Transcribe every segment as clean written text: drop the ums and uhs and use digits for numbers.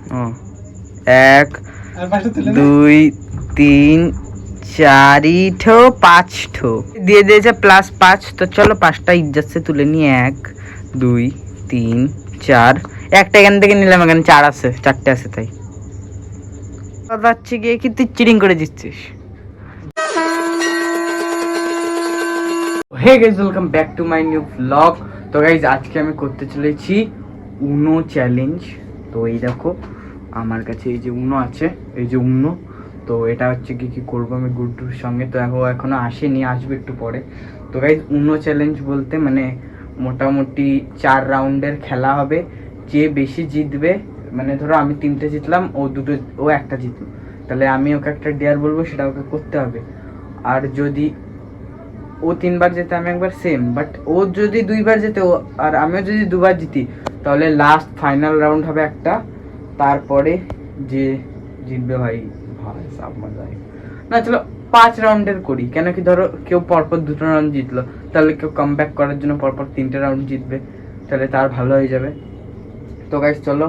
1 2 3 4 ठो 5 ठो দিয়ে দিয়েছে +5। তো চলো 5টা ইজ্জত সে তুলে নিয়ে 1 2 3 4 একটা এখান থেকে নিলাম, এখানে 4 আছে, 4টে আছে তাই যাচ্ছে গিয়ে কি তুই চিটিং করে দিচ্ছিস। Hey guys, welcome back to my new blog. তো গাইস আজকে আমি করতে চলেছি উনো চ্যালেঞ্জ। তো এই দেখো আমার কাছে এই যে উনো আছে, এই যে উনো। তো এটা হচ্ছে কি করবো আমি গুড্ডুর সঙ্গে। তো এখনো আসেনি, আসবে একটু পরে। তো গাইস উনো চ্যালেঞ্জ বলতে মানে মোটামুটি 4 রাউন্ডের খেলা হবে। যে বেশি জিতবে, মানে ধরো আমি 3টে জিতলাম, ও একটা জিতলো, তাহলে আমি ওকে একটা ডেয়ার বলবো, সেটা ওকে করতে হবে। আর যদি ও 3বার জেতে আমি একবার, সেম। বাট ও যদি 2বার জেতে আর আমিও যদি 2বার জিতি, তাহলে লাস্ট ফাইনাল রাউন্ড হবে একটা। তারপরে যে জিতবে ভাই সব মজা হয় না। চলো 5 রাউন্ডের করি, কেন কি ধরো কেউ পরপর 2টো রাউন্ড জিতলো, তাহলে কেউ কাম ব্যাক করার জন্য পরপর 3টে রাউন্ড জিতবে, তাহলে তার ভালো হয়ে যাবে। তো গাইস চলো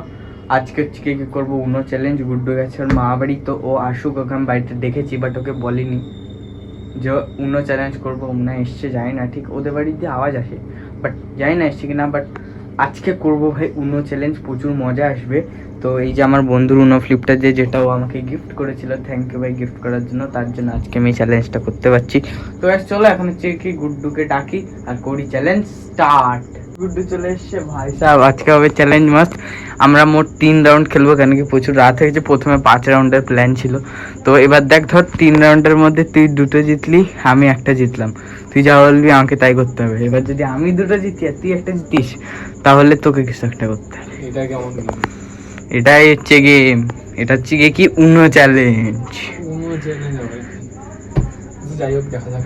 আজকে হচ্ছে কি করবো উনো চ্যালেঞ্জ। গুড্ডু গেছে ওর মা বাড়ি, তো ও আসুক, ওকে আমি বাড়িতে দেখেছি বাট ওকে বলিনি যে উনো চ্যালেঞ্জ করবো। উনো এসছে জানি না, ঠিক ওদের বাড়ির দিয়ে আওয়াজ আসে, বাট জানি না এসছে কিনা। বাট আজকে করবো ভাই উনো চ্যালেঞ্জ, প্রচুর মজা আসবে। তো এই যে আমার বন্ধুর উনো ফ্লিপটা দিয়ে, যেটা ও আমাকে গিফট করেছিল, থ্যাংক ইউ ভাই গিফট করার জন্য, তার জন্য আজকে আমি চ্যালেঞ্জটা করতে পারছি। তো চলো এখন হচ্ছে কি গুড্ডুকে ডাকি আর করি চ্যালেঞ্জ স্টার্ট। গুড্ডু চলে এসছে ভাই সাহেব, আজকে হবে চ্যালেঞ্জ মাস্ট। আমরা মোট 3 রাউন্ড খেলবো, কেন কি প্রচুর রাত হয়েছে। প্রথমে 5 রাউন্ডের প্ল্যান ছিল। তো এবার দেখ, ধর 3 রাউন্ডের মধ্যে তুই 2টো জিতলি, আমি একটা জিতলাম। তুই যা বলবি আমাকে তাই করতে হবে। এবার যদি আমি 2টো জিতি আর তুই একটা জিতিস, তাহলে তোকে কিছু একটা করতে হবে। এটা কেমন গেম? এটাই হচ্ছে গেম। এটা হচ্ছে গিয়ে কি উনো চ্যালেঞ্জ। উনো চ্যালেঞ্জ হবে, যাই হোক দেখা যাক।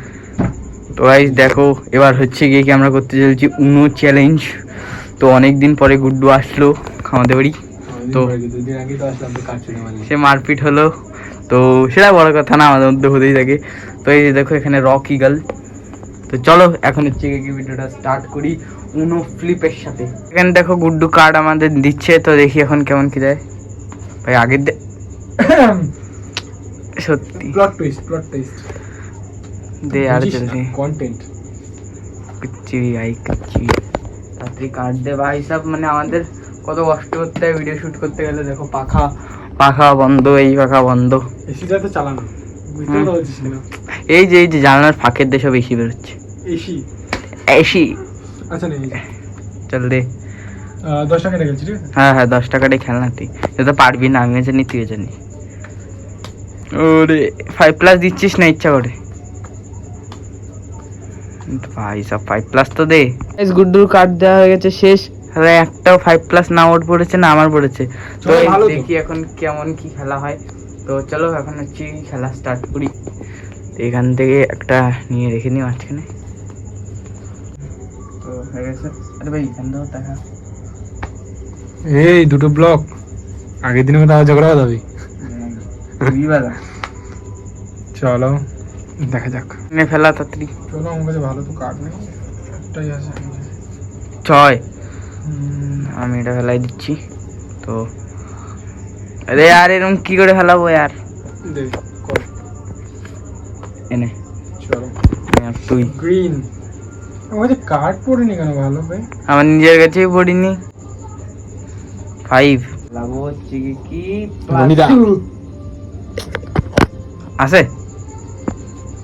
তো গাইস দেখো, এবার হচ্ছে গিয়ে কি আমরা করতে চলেছি উনো চ্যালেঞ্জ। তো অনেকদিন পরে গুড্ডু আসলো আমাদের বাড়ি। তো দুদিন আগে তো আসলাম, তো কাটছিল মানে সে মারপিট হলো, তো সেটা বড় কথা না, আমাদের মধ্যে হতেই থাকে। তো এই যে দেখো এখানে রক ইগল। তো চলো এখন হচ্ছে কি ভিডিওটা স্টার্ট করি উনো ফ্লিপের সাথে। এখানে দেখো গুড্ডু কার্ড আমাদের দিচ্ছে, তো দেখি এখন কেমন কি দেয় ভাই। আগের সত্যি প্লট টুইস্ট দে আর জলদি কন্টেন্ট কিচ্ছি ভাই কিচ্ছি। তাড়াতাড়ি কার্ড দে ভাই সব। মানে আমাদের কত কষ্ট করতে হয় ভিডিও শুট করতে গেলে। দেখো পাখা বন্ধ, এই পাখা বন্ধ। এসিটা তো চালানো, বুঝতে পারছিস না? এই যে জানলার ফাঁকের দেশে বেশি বেরোচ্ছে এসি। আচ্ছা নেই, চল দে। 10 টাকা রেখেছি, ঠিক আছে? হ্যাঁ 10 টাকাটাই খেলনা। তুই তো পারবি না, আমিও জানি তুইও জানি। ওরে 5+ দিচ্ছিস না ইচ্ছা করে ভাই, সব 5+ তো দে। গুড্ডুর কার্ড দেওয়া হয়ে গেছে, শেষ। একটাও 5+ না ওর পড়েছে না আমার পড়েছে। তো দেখি এখন কেমন কি খেলা হয়। তো চলো এখন হচ্ছে খেলা স্টার্ট করি। এখান থেকে একটা নিয়ে রেখে নিই মাঝখানে। তো হয়ে গেছে। আরে ভাই এখান থেকে দেখা, এই দুটো ব্লক আগের দিনের মতো ঝগড়া হবে। চলো দেখা যাক। ফেলা তাড়াতাড়ি চলো, আমার কাছে ভালো তো কার্ড নেই, একটাই আছে। 6 আমি এটা ফেলাই দিচ্ছি। তো আরে यार এরকম কি করে ফেলাবো यार? এনে চলো তুই গ্রিন। আমার কাছে কার্ড পড়েনি কেন ভালো ভাই? আমার নিজের কাছেই পড়িনি। 5 লাভো হচ্ছে কি আছে,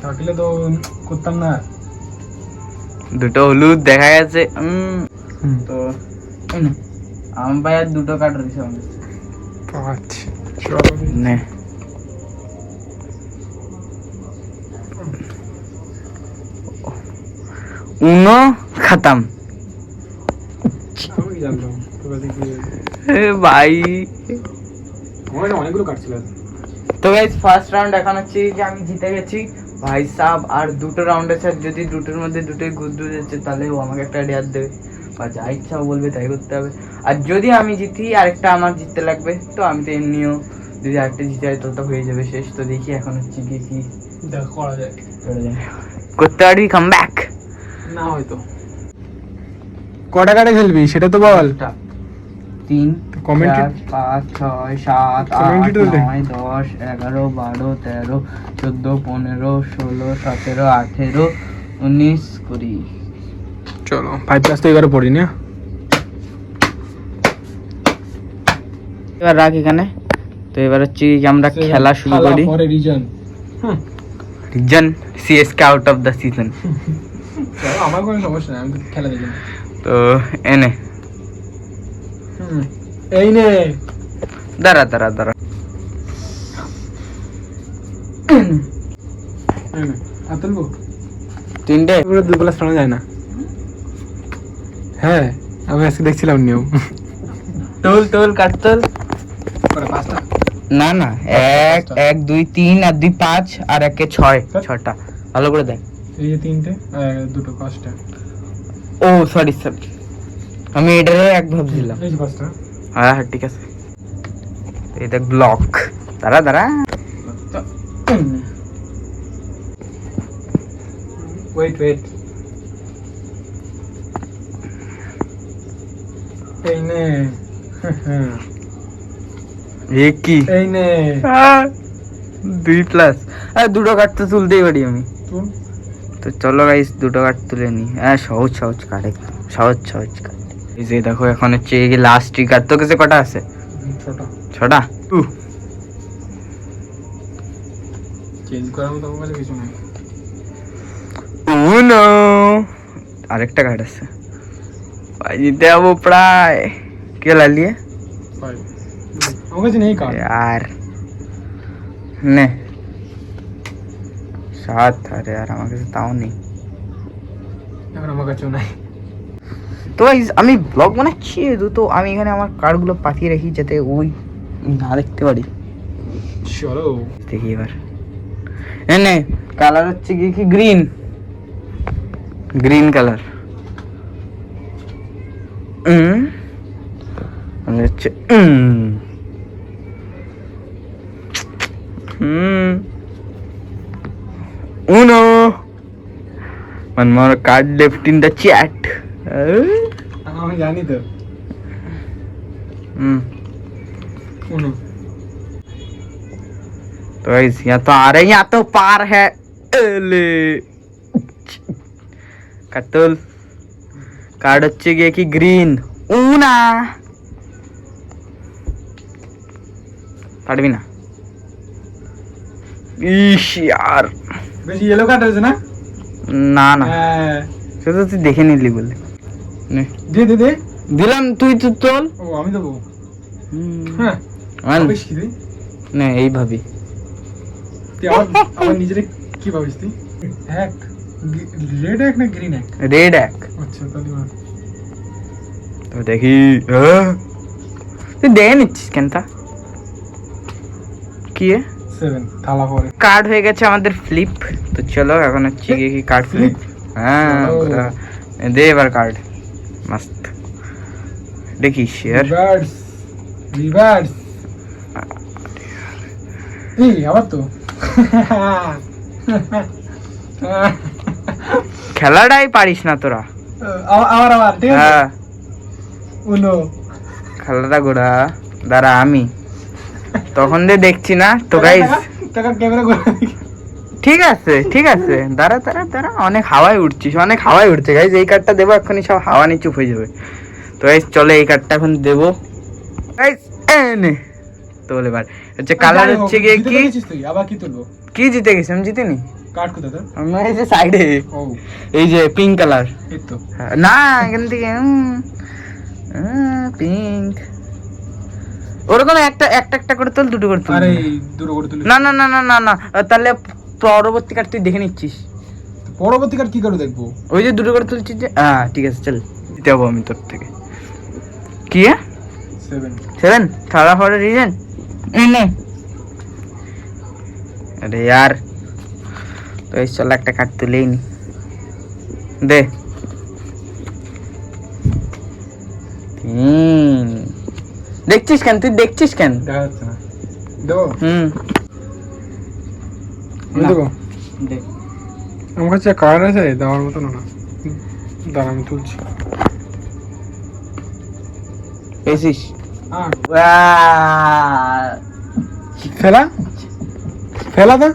থাকলে তো করতাম না। 2টো হলুদ দেখা যাচ্ছে। তো আমার ভাই আর 2টো কার্ড রয়েছে আমাদের। আচ্ছা চলো নে উনো খতম ভাই। অনেকগুলো কার্ড ছিল। তো গাইস ফার্স্ট রাউন্ড এখন হচ্ছে যে আমি জিতে গেছি ভাই সাব। আর 2টো রাউন্ড আছে, যদি 2টোর মধ্যে 2টোই গুড্ডু যাচ্ছে, তাহলে ও আমাকে একটা ডেয়ার দেবে বা যা ইচ্ছা বলবে তাই করতে হবে। আর যদি আমি জিতি আরেকটা আমার জিততে লাগবে। তো আমি তো এমনিও যদি আরেকটা জিতে হয় তো হয়ে যাবে শেষ। তো দেখি এখন হচ্ছে কি করা যায়, করতে পারবি কাম ব্যাক না হয়তো। কটা কাটে খেলবি সেটা তো বল। 3 ক Commented? 5 6 7 8 Commented তো দেখ। 9 10 11 12 13 14 15 16 17 18 19 20। চলো 5 ক্লাস তো এবারে পড়ি না। এবার রাখ এখানে। তো এবার হচ্ছে কি আমরা খেলা শুরু করি। পরে reason. Reason CSK out of the season. চলো আমার কোনো সমস্যা নেই, আমি তো খেলা দেখি না। তো এনে এই নে দাঁড়া তুলবো 3টে পুরো 2 প্লাস টানা যায় না। হ্যাঁ আমি আজকে দেখছিলাম নিয়ম। তোল কাট তোল। পরে 5টা। না 1 1 2 3 আর 2 5 আর 1 6টা ভালো করে দেখ। এই যে 3টে আর 2টো 5টা। ও সরি আমি এটারও এক ভাবছিলাম। এই যে 5টা। হ্যাঁ ঠিক আছে। এই দেখ ব্লক। দাঁড়া ওয়েট এই নে। এ কি এই নে 2 প্লাস আর দুটো কাট তো তুলতেই পারি আমি। তুল। তো চলো গাইস দুটো কাট তুলে নি। হ্যাঁ সহজ কাট একদম সহজ কাট। এই যে দেখো এখন হচ্ছে এই লাস্ট ট্রিগার। তো কাছে কটা আছে? 6টা। চেঞ্জ করার মতো বলে কিছু নাই। উনো আরেকটা কার্ড আছে। জিতে যাবো প্রায়। কে লালিয়ে আমার কাছে নেই কার্ড। यार নে 7। আরে यार আমার কাছে তাও নেই। এখন আমার কাছেও নাই। তো guys, আমি ব্লগ বানাচ্ছি তো আমি এখানে আমার কার্ডগুলো পাঠিয়ে রাখি যাতে ওই না দেখতে পারি। চলো দেখি এবার। নে কালার হচ্ছে কি গ্রিন কালার। হচ্ছে Uno. One more card left in the chat. আমি জানি তো। उनो। तो गाइस यहाँ तो आ रहे हैं, यहाँ तो पार है। ले कतल कार्ड হচ্ছে গিয়ে কি গ্রিন উনা পারবি না। ইশ यार বেশি ইয়েলো কার্ড আছে না? না হ্যাঁ সেটা তুই দেখে নিলি বলে। নে দে দিলাম তুই তো তোল। ও আমি দেবো। হ্যাঁ ভাবিস কি তুই? না এই ভাবি তুই আমার নিজের কি ভাবিস তুই? এক রেড এক না গ্রিন এক? রেড এক। আচ্ছা তাহলে তো দেখি তুই দেখে নিচ্ছিস কেন তা কি 7 থালা পরে কার্ড হয়ে গেছে আমাদের ফ্লিপ। তো চলো এখন হচ্ছে গিয়ে কি কার্ড ফ্লিপ। হ্যাঁ দে এবার কার্ড মস্ত দেখি শেয়ার রিভার্স এই আবার তো খেলাটাই পারিস না তোরা। আবার ঠিক আছে। হ্যাঁ উনো খেলাটা গোড়া দাঁড়া আমি তখন দিয়ে দেখছি না তো গাইস। টাকা ক্যামেরা করে ঠিক আছে দাঁড়া অনেক হাওয়ায় উঠছে গাইস। এই কার্ডটা দেবো এক্ষুনি সব হাওয়া নিয়ে চুপ হয়ে যাবে। তো গাইস চলো এই কার্ডটা এখন দেবো গাইস। এনে তো এবার হচ্ছে কালার হচ্ছে গিয়ে কি তুই আবার কি তুলবো? কি জিতে গেছি আমি জিতিনি। কার্ড কোথা তোর? আমি এই যে সাইডে ও এই যে পিঙ্ক কালার। এই তো না এখান থেকে পিঙ্ক ওরকম একটা করে তোল দুটো করে তোল। আরে দুটো করে তুলি না তাহলে পরবর্তী কার্ড তুই দেখে নিচ্ছিস। পরবর্তী কার্ড কি করে দেখবো? ওই যে দুটো করে তুলছিস যে ঠিক আছে চল দিতে হবো আমি তোর থেকে। কি 7 থার্ড ফর রিজন নে আরে यार তো এই চল একটা কার্ড তুলেই নি দে। দেখছিস কেন তুই দেখা যাচ্ছে না। দেবো দেবো দে আমার কাছে কার্ড আছে দেওয়ার মতো না। দাঁড়া আমি তুলছি। পেয়েছিস 8 वाह! ফেলা ফেলা দা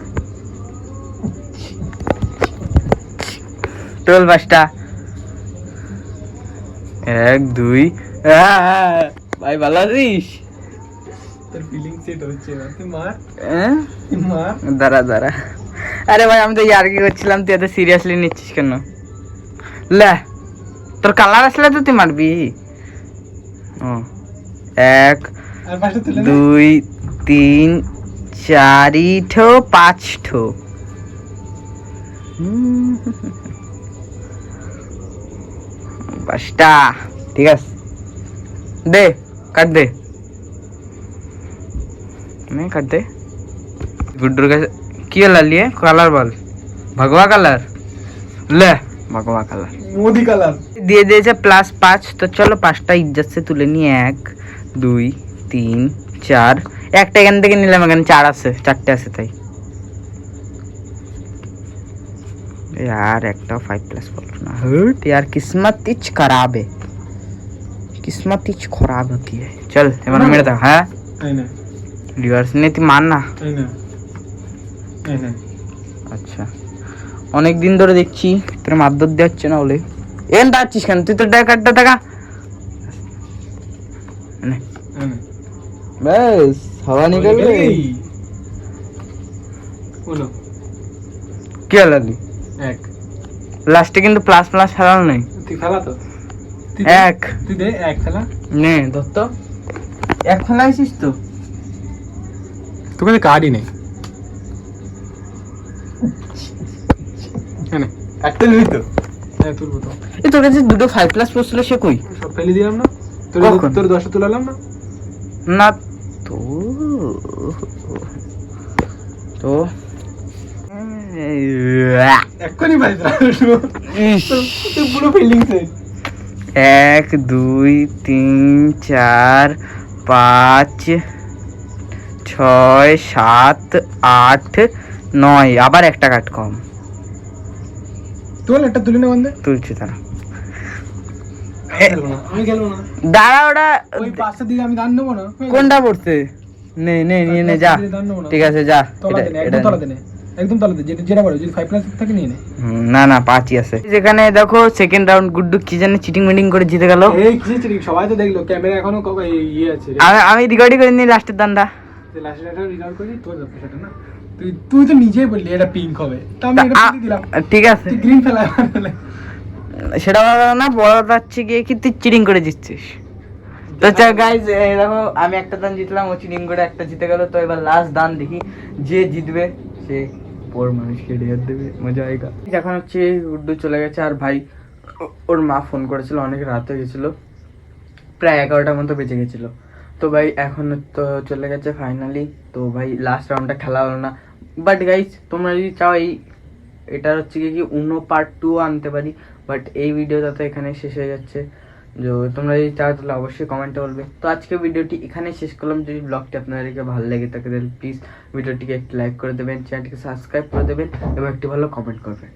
টোল পাঁচটা 1 2 ভাই ভালো আছিস? তোর ফিলিং সেট হচ্ছে এবার তুই মার হ্যাঁ? তুই মার দাঁড়া দাঁড়া, আরে ভাই আমি তো ইয়ার্কি করছিলাম, তুই এত সিরিয়াসলি নিচ্ছিস কেন? লে তোর কালার আসলে তো তুই মারবি। ও 1 আর পাশে তুলে নে 2 3 4 ठो 5 ठो। পাঁচটা ঠিক আছে, দে কাট দে, नहीं काट दे। गुड्डू का কি লালিয়ে কালার বল, ভগवा কালার, ले भगवा কালার মোদি কালার দিয়ে দিয়েছে +5। তো চলো পাঁচটা ইজ্জত সে তুলে নিয়ে 1 2 3 4, একটা এখান থেকে নিলাম, এখানে 4 আছে, 4টে আছে তাই। यार একটা 5+ বল না, हट यार किस्मत इच खराब है, किस्मत इच खराब होती है। चल এবার মেরে দাও। হ্যাঁ এই না রিভার্স নে, তুই মান না। এই না এই না আচ্ছা অনেক দিন ধরে দেখছি তোর মারধর দেওয়া হচ্ছে না বলে এন দাচ্ছিস কেন? তুই তো কাটটা টাকা এই না ব্যাস হাওয়া নিকল গই। বলো কি লালি 1 লাস্টে কিন্তু প্লাস ফেলানো নেই। তুই ফেলা তো তুই 1 তুই দে 1 ফেলা নে দত্ত 1 ফেলাইছিস তো? তোর কাছে কার্ডই নেই এনে একটা নিবি তো? হ্যাঁ তুলবো তো এই তোর কাছে দুটো 5+ পড়ছিল, সে কই? সব ফেলে দিলাম না তোর কখন? তোর 10টা তুলালাম না না তো তো এক্ষুনি ভাই ইস, তুই পুরো ফিলিং সেট 1 2 3 4 5 6 7 8 9, আবার একটা কাট কম তোর একটা তুলে নে বন্ধে তুলছি তারা। আমি খেলবো না দাঁড়া ওটা ওই পাঁচটা দিকে আমি দান নেবো না কোনটা পড়ছে? নে নে নিয়ে নে যা, দান নেবো না ঠিক আছে যা। তলাতে নে একদম তলাতে নে একদম তলাতে যেটা যেটা বলো যদি 5+ থাকে নিয়ে নে না না 5ই আছে। যেখানে দেখো সেকেন্ড রাউন্ড গুড্ডু কি জানে চিটিং মিটিং করে জিতে গেল। এই কিছু চিনি সবাই তো দেখলো ক্যামেরা এখনো ইয়ে আছে আমি রেকর্ডিং করে নিই লাস্টের দানটা। লাস্ট একটা রিকভার করি তোর ব্যাপার সেটা না তুই তুই তো নিজেই বললি এটা পিঙ্ক হবে তা আমি এটা পিঙ্ক দিলাম ঠিক আছে তুই গ্রিন ফেলা সেটা বলা না, বড় যাচ্ছে গিয়ে কি তুই চিটিং করে জিতছিস। তো চল গাইজ দেখো আমি একটা দান জিতলাম, ও চিটিং করে একটা জিতে গেল। তো এবার লাস্ট দান দেখি, যে জিতবে সে পর মানুষকে ডেয়ার দেবে, মজা আয়েগা। এখন হচ্ছে গুড্ডু চলে গেছে, আর ভাই ওর মা ফোন করেছিল, অনেক রাত হয়ে গেছিলো, প্রায় 11টার মতো বেজে গেছিলো। তো ভাই এখন তো চলে গেছে ফাইনালি। তো ভাই লাস্ট রাউন্ডটা খেলা হলো না, বাট গাইজ তোমরা যদি চাও এটার হচ্ছে কি উনো পার্ট 2 আনতে পারি, বাট এই ভিডিওটা তো এখানে শেষ হয়ে যাচ্ছে। যে তোমরা যদি চাও তাহলে অবশ্যই কমেন্টে বলবে। তো আজকে ভিডিওটি এখানে শেষ করলাম। যদি ব্লগটি আপনাদেরকে ভালো লেগে থাকে তাহলে প্লিজ ভিডিওটিকে একটি লাইক করে দেবেন, চ্যানেলটিকে সাবস্ক্রাইব করে দেবেন এবং একটি ভালো কমেন্ট করবেন।